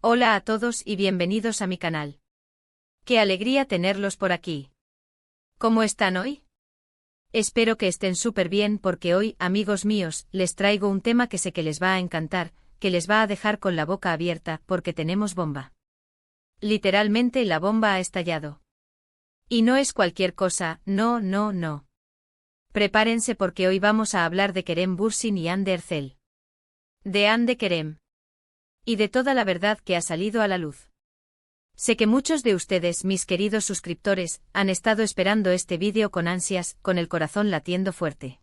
Hola a todos y bienvenidos a mi canal. Qué alegría tenerlos por aquí. ¿Cómo están hoy? Espero que estén súper bien porque hoy, amigos míos, les traigo un tema que sé que les va a encantar, que les va a dejar con la boca abierta porque tenemos bomba. Literalmente la bomba ha estallado. Y no es cualquier cosa, no, no, no. Prepárense porque hoy vamos a hablar de Kerem Bürsin y Hande Erçel. De Hande Kerem. Y de toda la verdad que ha salido a la luz. Sé que muchos de ustedes, mis queridos suscriptores, han estado esperando este vídeo con ansias, con el corazón latiendo fuerte.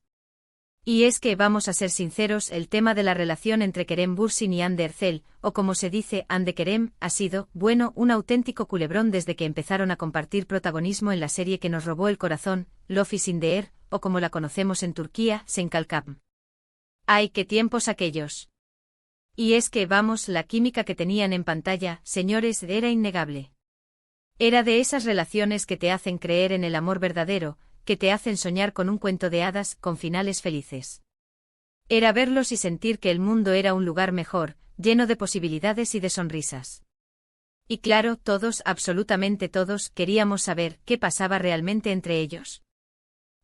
Y es que, vamos a ser sinceros, el tema de la relación entre Kerem Bürsin y Hande Erçel, o como se dice, Hande Kerem, ha sido, bueno, un auténtico culebrón desde que empezaron a compartir protagonismo en la serie que nos robó el corazón, Love is in the Air, o como la conocemos en Turquía, Senkalkam. ¡Ay, qué tiempos aquellos! Y es que, vamos, la química que tenían en pantalla, señores, era innegable. Era de esas relaciones que te hacen creer en el amor verdadero, que te hacen soñar con un cuento de hadas, con finales felices. Era verlos y sentir que el mundo era un lugar mejor, lleno de posibilidades y de sonrisas. Y claro, todos, absolutamente todos, queríamos saber qué pasaba realmente entre ellos.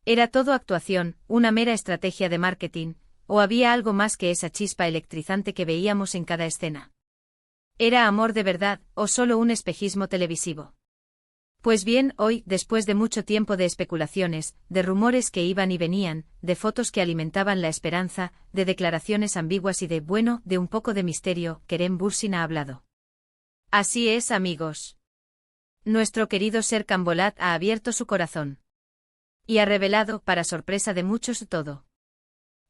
¿Era todo actuación, una mera estrategia de marketing, o había algo más que esa chispa electrizante que veíamos en cada escena? ¿Era amor de verdad, o solo un espejismo televisivo? Pues bien, hoy, después de mucho tiempo de especulaciones, de rumores que iban y venían, de fotos que alimentaban la esperanza, de declaraciones ambiguas y de un poco de misterio, Kerem Bürsin ha hablado. Así es, amigos. Nuestro querido Serkan Bolat ha abierto su corazón. Y ha revelado, para sorpresa de muchos, todo.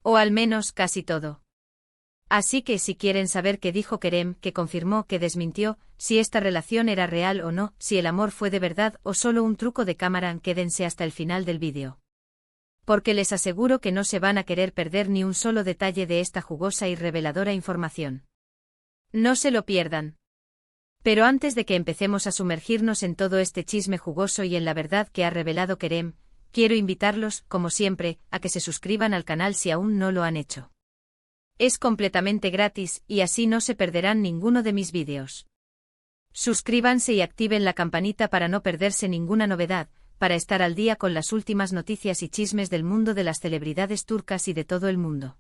O al menos casi todo. Así que si quieren saber qué dijo Kerem, qué confirmó, qué desmintió, si esta relación era real o no, si el amor fue de verdad o solo un truco de cámara, quédense hasta el final del vídeo. Porque les aseguro que no se van a querer perder ni un solo detalle de esta jugosa y reveladora información. No se lo pierdan. Pero antes de que empecemos a sumergirnos en todo este chisme jugoso y en la verdad que ha revelado Kerem, quiero invitarlos, como siempre, a que se suscriban al canal si aún no lo han hecho. Es completamente gratis y así no se perderán ninguno de mis vídeos. Suscríbanse y activen la campanita para no perderse ninguna novedad, para estar al día con las últimas noticias y chismes del mundo de las celebridades turcas y de todo el mundo.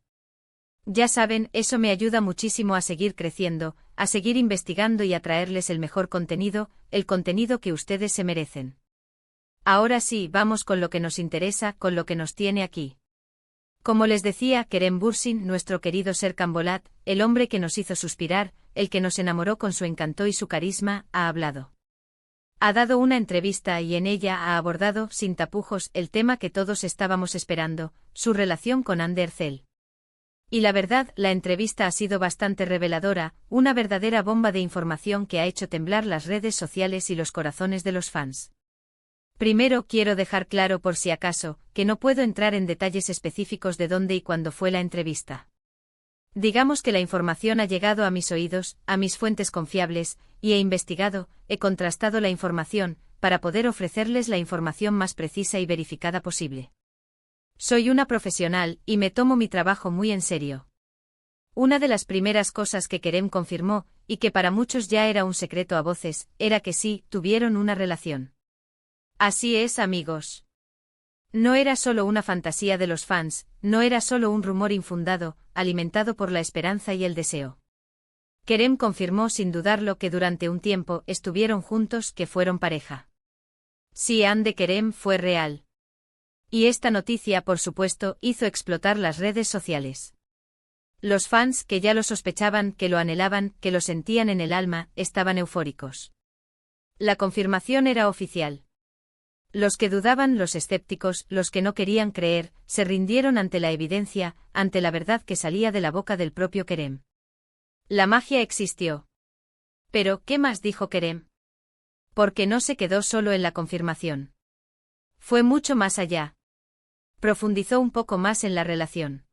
Ya saben, eso me ayuda muchísimo a seguir creciendo, a seguir investigando y a traerles el mejor contenido, el contenido que ustedes se merecen. Ahora sí, vamos con lo que nos interesa, con lo que nos tiene aquí. Como les decía, Kerem Bürsin, nuestro querido Serkan Bolat, el hombre que nos hizo suspirar, el que nos enamoró con su encanto y su carisma, ha hablado. Ha dado una entrevista y en ella ha abordado, sin tapujos, el tema que todos estábamos esperando, su relación con Hande Erçel. Y la verdad, la entrevista ha sido bastante reveladora, una verdadera bomba de información que ha hecho temblar las redes sociales y los corazones de los fans. Primero quiero dejar claro por si acaso, que no puedo entrar en detalles específicos de dónde y cuándo fue la entrevista. Digamos que la información ha llegado a mis oídos, a mis fuentes confiables, y he investigado, he contrastado la información, para poder ofrecerles la información más precisa y verificada posible. Soy una profesional, y me tomo mi trabajo muy en serio. Una de las primeras cosas que Kerem confirmó, y que para muchos ya era un secreto a voces, era que sí, tuvieron una relación. Así es, amigos. No era solo una fantasía de los fans, no era solo un rumor infundado, alimentado por la esperanza y el deseo. Kerem confirmó sin dudarlo que durante un tiempo estuvieron juntos, que fueron pareja. Sí, Hande Kerem fue real. Y esta noticia, por supuesto, hizo explotar las redes sociales. Los fans, que ya lo sospechaban, que lo anhelaban, que lo sentían en el alma, estaban eufóricos. La confirmación era oficial. Los que dudaban, los escépticos, los que no querían creer, se rindieron ante la evidencia, ante la verdad que salía de la boca del propio Kerem. La magia existió. Pero, ¿qué más dijo Kerem? Porque no se quedó solo en la confirmación. Fue mucho más allá. Profundizó un poco más en la relación.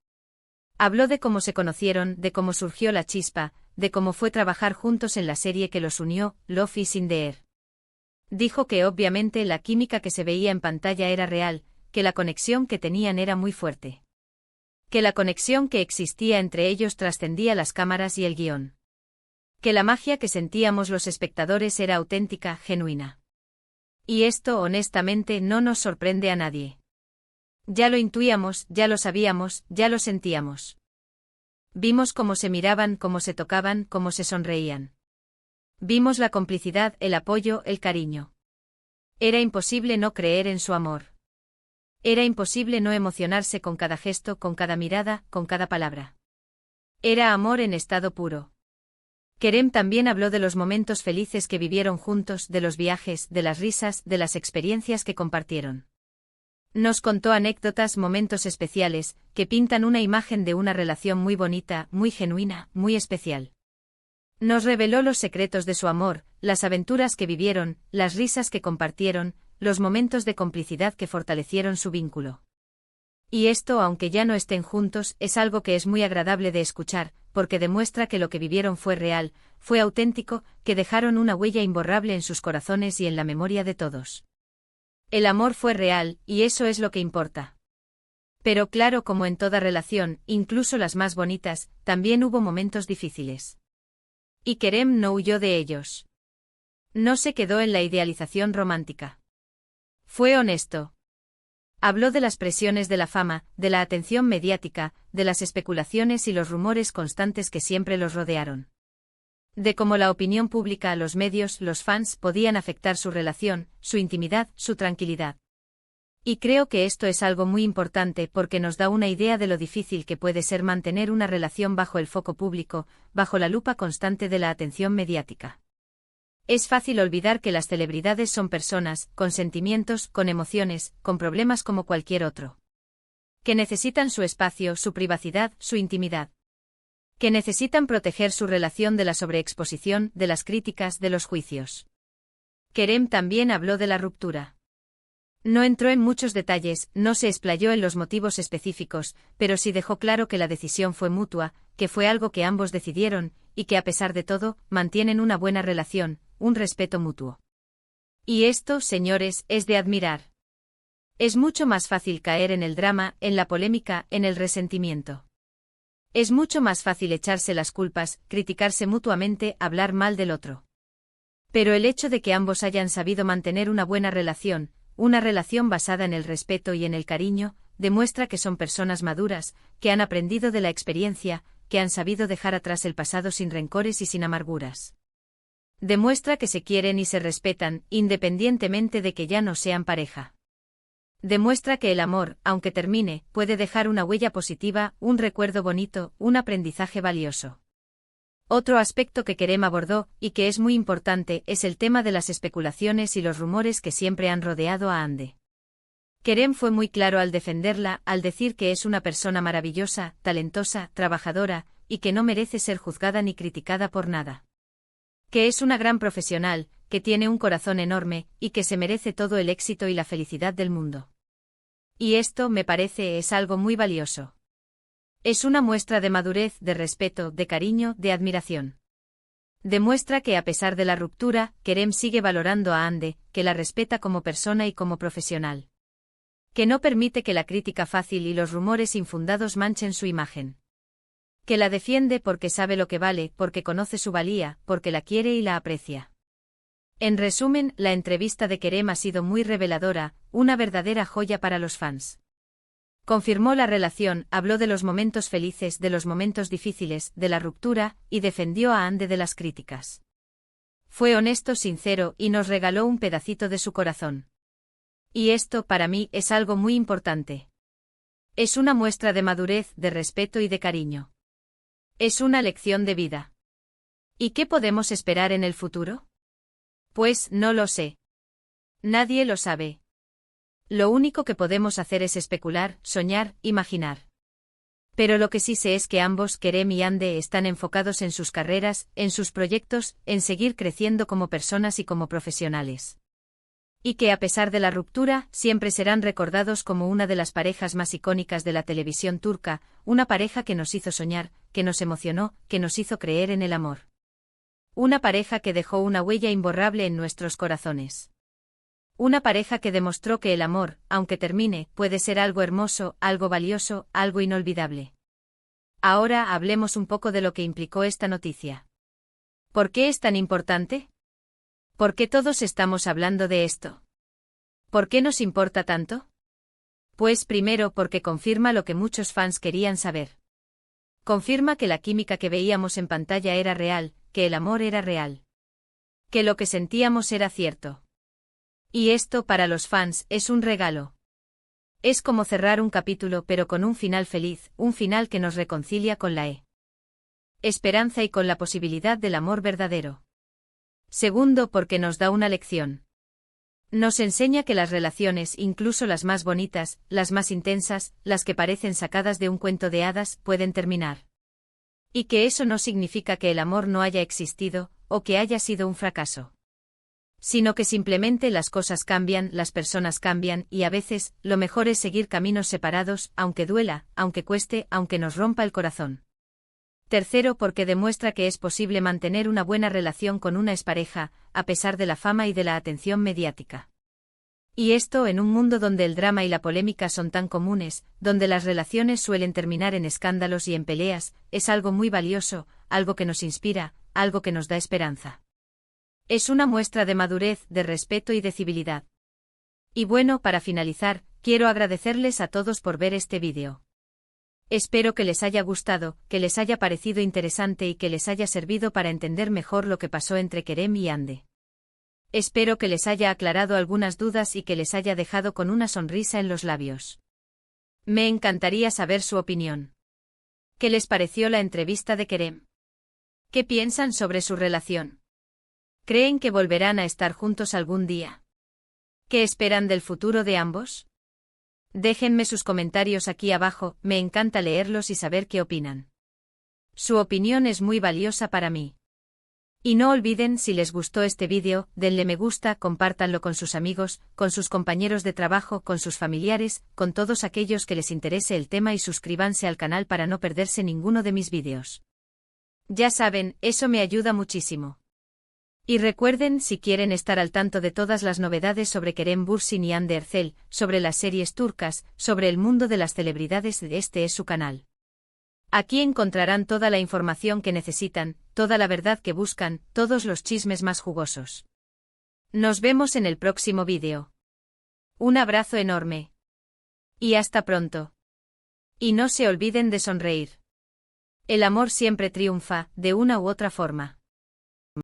Habló de cómo se conocieron, de cómo surgió la chispa, de cómo fue trabajar juntos en la serie que los unió, Love is in the Air. Dijo que obviamente la química que se veía en pantalla era real, que la conexión que tenían era muy fuerte. Que la conexión que existía entre ellos trascendía las cámaras y el guión. Que la magia que sentíamos los espectadores era auténtica, genuina. Y esto honestamente no nos sorprende a nadie. Ya lo intuíamos, ya lo sabíamos, ya lo sentíamos. Vimos cómo se miraban, cómo se tocaban, cómo se sonreían. Vimos la complicidad, el apoyo, el cariño. Era imposible no creer en su amor. Era imposible no emocionarse con cada gesto, con cada mirada, con cada palabra. Era amor en estado puro. Kerem también habló de los momentos felices que vivieron juntos, de los viajes, de las risas, de las experiencias que compartieron. Nos contó anécdotas, momentos especiales, que pintan una imagen de una relación muy bonita, muy genuina, muy especial. Nos reveló los secretos de su amor, las aventuras que vivieron, las risas que compartieron, los momentos de complicidad que fortalecieron su vínculo. Y esto, aunque ya no estén juntos, es algo que es muy agradable de escuchar, porque demuestra que lo que vivieron fue real, fue auténtico, que dejaron una huella imborrable en sus corazones y en la memoria de todos. El amor fue real, y eso es lo que importa. Pero claro, como en toda relación, incluso las más bonitas, también hubo momentos difíciles. Y Kerem no huyó de ellos. No se quedó en la idealización romántica. Fue honesto. Habló de las presiones de la fama, de la atención mediática, de las especulaciones y los rumores constantes que siempre los rodearon. De cómo la opinión pública, los medios, los fans podían afectar su relación, su intimidad, su tranquilidad. Y creo que esto es algo muy importante porque nos da una idea de lo difícil que puede ser mantener una relación bajo el foco público, bajo la lupa constante de la atención mediática. Es fácil olvidar que las celebridades son personas, con sentimientos, con emociones, con problemas como cualquier otro. Que necesitan su espacio, su privacidad, su intimidad. Que necesitan proteger su relación de la sobreexposición, de las críticas, de los juicios. Kerem también habló de la ruptura. No entró en muchos detalles, no se explayó en los motivos específicos, pero sí dejó claro que la decisión fue mutua, que fue algo que ambos decidieron, y que a pesar de todo, mantienen una buena relación, un respeto mutuo. Y esto, señores, es de admirar. Es mucho más fácil caer en el drama, en la polémica, en el resentimiento. Es mucho más fácil echarse las culpas, criticarse mutuamente, hablar mal del otro. Pero el hecho de que ambos hayan sabido mantener una buena relación, una relación basada en el respeto y en el cariño, demuestra que son personas maduras, que han aprendido de la experiencia, que han sabido dejar atrás el pasado sin rencores y sin amarguras. Demuestra que se quieren y se respetan, independientemente de que ya no sean pareja. Demuestra que el amor, aunque termine, puede dejar una huella positiva, un recuerdo bonito, un aprendizaje valioso. Otro aspecto que Kerem abordó, y que es muy importante, es el tema de las especulaciones y los rumores que siempre han rodeado a Hande. Kerem fue muy claro al defenderla, al decir que es una persona maravillosa, talentosa, trabajadora, y que no merece ser juzgada ni criticada por nada. Que es una gran profesional, que tiene un corazón enorme, y que se merece todo el éxito y la felicidad del mundo. Y esto, me parece, es algo muy valioso. Es una muestra de madurez, de respeto, de cariño, de admiración. Demuestra que a pesar de la ruptura, Kerem sigue valorando a Hande, que la respeta como persona y como profesional. Que no permite que la crítica fácil y los rumores infundados manchen su imagen. Que la defiende porque sabe lo que vale, porque conoce su valía, porque la quiere y la aprecia. En resumen, la entrevista de Kerem ha sido muy reveladora, una verdadera joya para los fans. Confirmó la relación, habló de los momentos felices, de los momentos difíciles, de la ruptura, y defendió a Hande de las críticas. Fue honesto, sincero, y nos regaló un pedacito de su corazón. Y esto, para mí, es algo muy importante. Es una muestra de madurez, de respeto y de cariño. Es una lección de vida. ¿Y qué podemos esperar en el futuro? Pues, no lo sé. Nadie lo sabe. Lo único que podemos hacer es especular, soñar, imaginar. Pero lo que sí sé es que ambos, Kerem y Hande, están enfocados en sus carreras, en sus proyectos, en seguir creciendo como personas y como profesionales. Y que a pesar de la ruptura, siempre serán recordados como una de las parejas más icónicas de la televisión turca, una pareja que nos hizo soñar, que nos emocionó, que nos hizo creer en el amor. Una pareja que dejó una huella imborrable en nuestros corazones. Una pareja que demostró que el amor, aunque termine, puede ser algo hermoso, algo valioso, algo inolvidable. Ahora hablemos un poco de lo que implicó esta noticia. ¿Por qué es tan importante? ¿Por qué todos estamos hablando de esto? ¿Por qué nos importa tanto? Pues primero porque confirma lo que muchos fans querían saber. Confirma que la química que veíamos en pantalla era real, que el amor era real. Que lo que sentíamos era cierto. Y esto para los fans es un regalo. Es como cerrar un capítulo pero con un final feliz, un final que nos reconcilia con la esperanza y con la posibilidad del amor verdadero. Segundo, porque nos da una lección. Nos enseña que las relaciones, incluso las más bonitas, las más intensas, las que parecen sacadas de un cuento de hadas, pueden terminar. Y que eso no significa que el amor no haya existido, o que haya sido un fracaso. Sino que simplemente las cosas cambian, las personas cambian, y a veces, lo mejor es seguir caminos separados, aunque duela, aunque cueste, aunque nos rompa el corazón. Tercero, porque demuestra que es posible mantener una buena relación con una expareja, a pesar de la fama y de la atención mediática. Y esto en un mundo donde el drama y la polémica son tan comunes, donde las relaciones suelen terminar en escándalos y en peleas, es algo muy valioso, algo que nos inspira, algo que nos da esperanza. Es una muestra de madurez, de respeto y de civilidad. Y bueno, para finalizar, quiero agradecerles a todos por ver este vídeo. Espero que les haya gustado, que les haya parecido interesante y que les haya servido para entender mejor lo que pasó entre Kerem y Hande. Espero que les haya aclarado algunas dudas y que les haya dejado con una sonrisa en los labios. Me encantaría saber su opinión. ¿Qué les pareció la entrevista de Kerem? ¿Qué piensan sobre su relación? ¿Creen que volverán a estar juntos algún día? ¿Qué esperan del futuro de ambos? Déjenme sus comentarios aquí abajo, me encanta leerlos y saber qué opinan. Su opinión es muy valiosa para mí. Y no olviden, si les gustó este vídeo, denle me gusta, compártanlo con sus amigos, con sus compañeros de trabajo, con sus familiares, con todos aquellos que les interese el tema y suscríbanse al canal para no perderse ninguno de mis vídeos. Ya saben, eso me ayuda muchísimo. Y recuerden, si quieren estar al tanto de todas las novedades sobre Kerem Bürsin y Hande Erçel, sobre las series turcas, sobre el mundo de las celebridades, este es su canal. Aquí encontrarán toda la información que necesitan, toda la verdad que buscan, todos los chismes más jugosos. Nos vemos en el próximo vídeo. Un abrazo enorme. Y hasta pronto. Y no se olviden de sonreír. El amor siempre triunfa, de una u otra forma.